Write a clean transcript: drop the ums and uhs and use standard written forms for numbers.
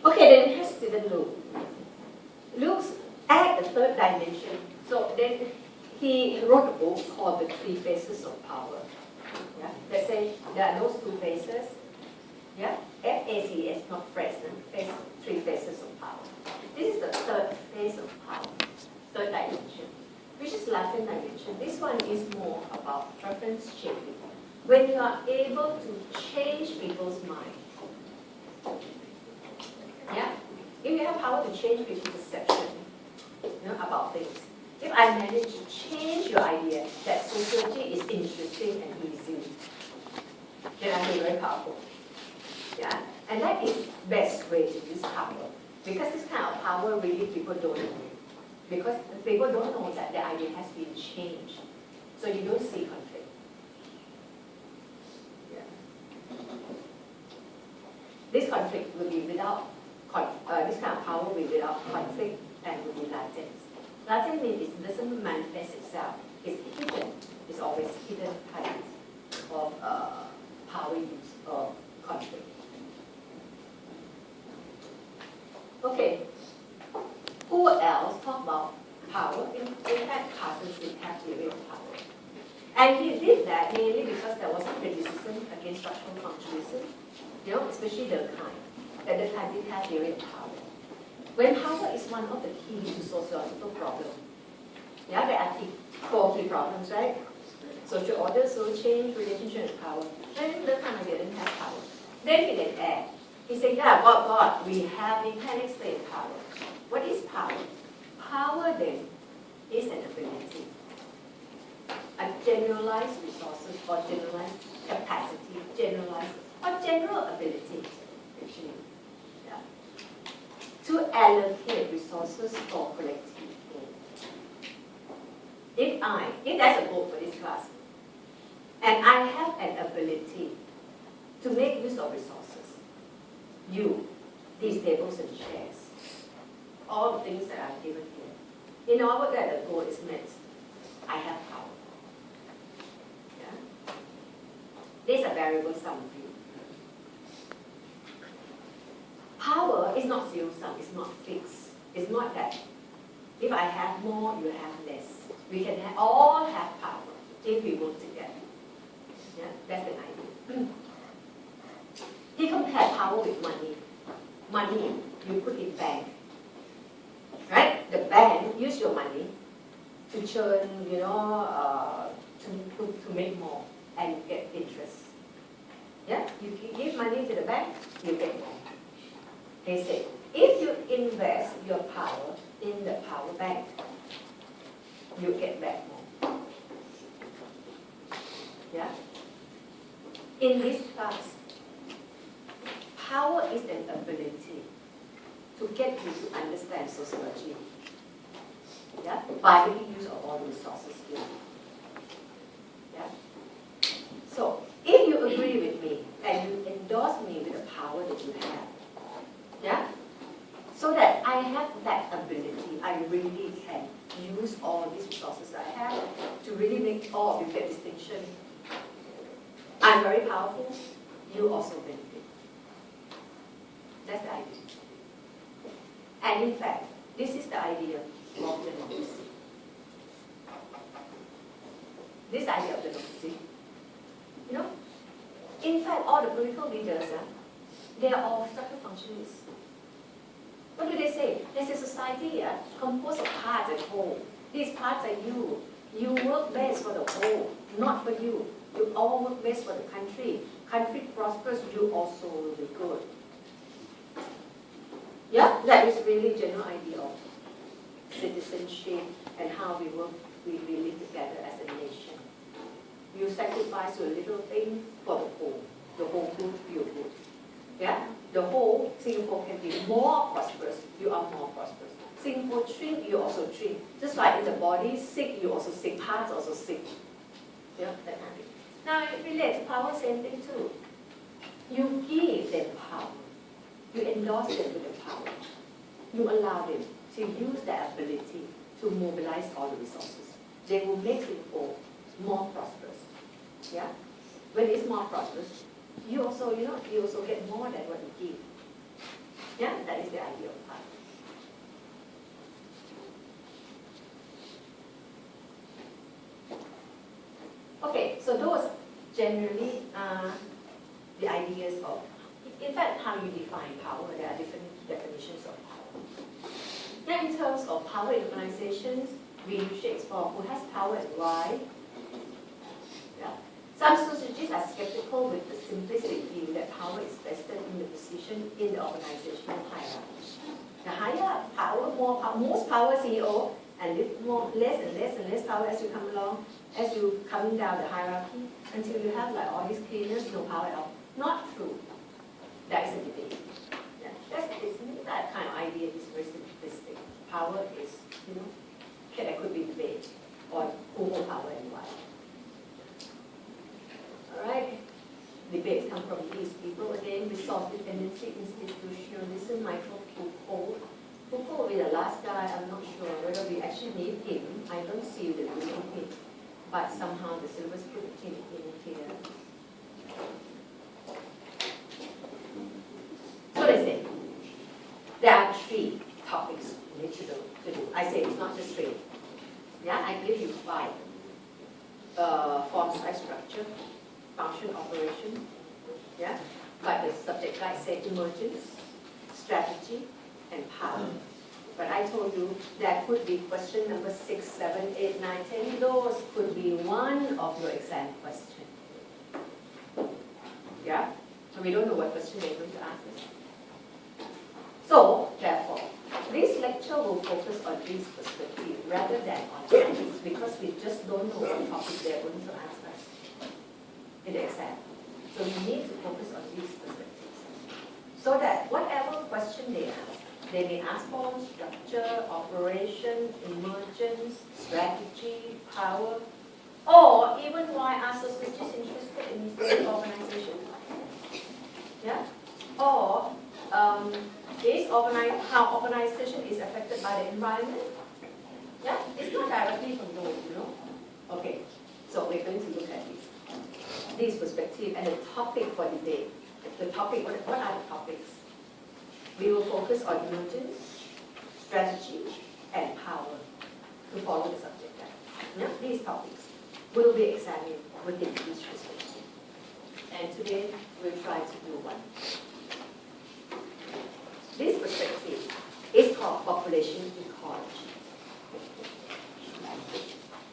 Okay, then here's student Luke. Luke's at the third dimension. So then he wrote a book called The Three Faces of Power. Yeah? Let's say there are those two faces. Yeah? FACS, not phrase, face, three faces of power. This is the third phase of power, third dimension, which is Latin dimension. This one is more about preference shaping. When you are able to change people's mind. Yeah? If you have power to change people's perception, about things. If I manage to change your idea that sociology is interesting and easy, then I feel very powerful. Yeah? And that is best way to use power. Because this kind of power really people don't know. Because people don't know that the idea has been changed. So you don't see conflict. Yeah. This conflict will be without, this kind of power will be without conflict and will be latent. Latent means it doesn't manifest itself. It's hidden. It's always hidden kind of power use or conflict. Okay. Who else talk about power? In fact, Carson Smith had theory of power. And he did that mainly because there was criticism against structural functionalism, especially Durkheim. That Durkheim did have theory of power. When power is one of the keys to sociological problems, yeah, there are four key problems, right? Social order, social change, relationship, and power. Then Durkheim didn't have power. Then he did add. He said, yeah, God, we can explain power. What is power? Power then is an ability. A generalized resources or generalized capacity, generalized or general ability, actually. Yeah. To allocate resources for collective gain. If that's a goal for this class, and I have an ability to make use of resources, these tables and chairs, all the things that I've given here, in order that the goal is met, I have power. Yeah? These are variables sum view. Power is not zero sum, it's not fixed. It's not that if I have more, you have less. We can all have power if we work together. Yeah? That's the idea. He compared power with money. Money, you put in bank. Right? The bank use your money to churn, to make more and get interest. Yeah? You give money to the bank, you get more. They say, if you invest your power in the power bank, you get back more. Yeah? In this class, power is an ability to get you to understand sociology. Yeah? By making use of all the resources here. Yeah? So, if you agree with me and you endorse me with the power that you have, yeah? So that I have that ability, I really can use all these resources I have to really make all of you get distinction. I'm very powerful, you also benefit. That's the idea. And in fact, this is the idea of democracy. This idea of democracy, in fact, all the political leaders, they are all structural functionalists. What do they say? They say society composed of parts and whole. These parts are you. You work best for the whole, not for you. You all work best for the country. Country prospers, you also will be good. Yeah, that is really general idea of citizenship and how we work, we live together as a nation. You sacrifice your little thing for the whole. The whole good, feel good. Yeah? The whole, Singapore can be more prosperous, you are more prosperous. Singapore shrink, you also shrink. Just like in the body, sick, you also sick. Hearts also sick. Yeah, that kind of thing. Now, it relates to power, same thing too. You give them power. You endorse them with the power. You allow them to use their ability to mobilize all the resources. They will make Singapore more prosperous. Yeah? When it's more prosperous, you also, you also get more than what you give. Yeah, that is the idea of power. Okay, so those generally are the ideas of, in fact, how you define power. There are different definitions of power. Now, in terms of power in organizations, we usually explore who has power and why. Yeah. Some sociologists are skeptical with the simplistic view that power is vested in the position in the organizational hierarchy. The higher power, more power, most power CEO, and less and less and less power as you come along, as you coming down the hierarchy, until you have like all these cleaners, no power at all. Not true. That is a debate. Yeah. That kind of idea is very simplistic. Power is, there could be debate on who holds power and why. All right. Debates come from these people again: resource dependency, institutionalism, Michael Foucault. Foucault will be the last guy. I'm not sure whether we actually need him. I don't see the need of him, but somehow the syllabus put him in here. So let's say there are 3 topics we need to do. I say it's not just 3. Yeah, I give you 5. Form, size, structure, function, operation. Yeah, but the subject guide said emergence, strategy, and power. But I told you that could be question number 6, 7, 8, 9, 10. Those could be one of your exam questions. Yeah, so we don't know what question they're going to ask us. So, therefore, this lecture will focus on these perspectives rather than on topics, because we just don't know what topic they're going to ask us in the exam. So we need to focus on these perspectives. So that whatever question they ask, they may ask form, structure, operation, emergence, strategy, power, or even why are sociologists interested in this organization? Yeah? Or how organization is affected by the environment? Yeah? It's not directly from those, Okay, so we're going to look at these perspectives and the topic for debate. The topic, what are the topics? We will focus on emergence, strategy, and power to follow the subject guide. Yeah? These topics will be examined within each perspective. And today, we'll try to do one. This perspective is called population ecology.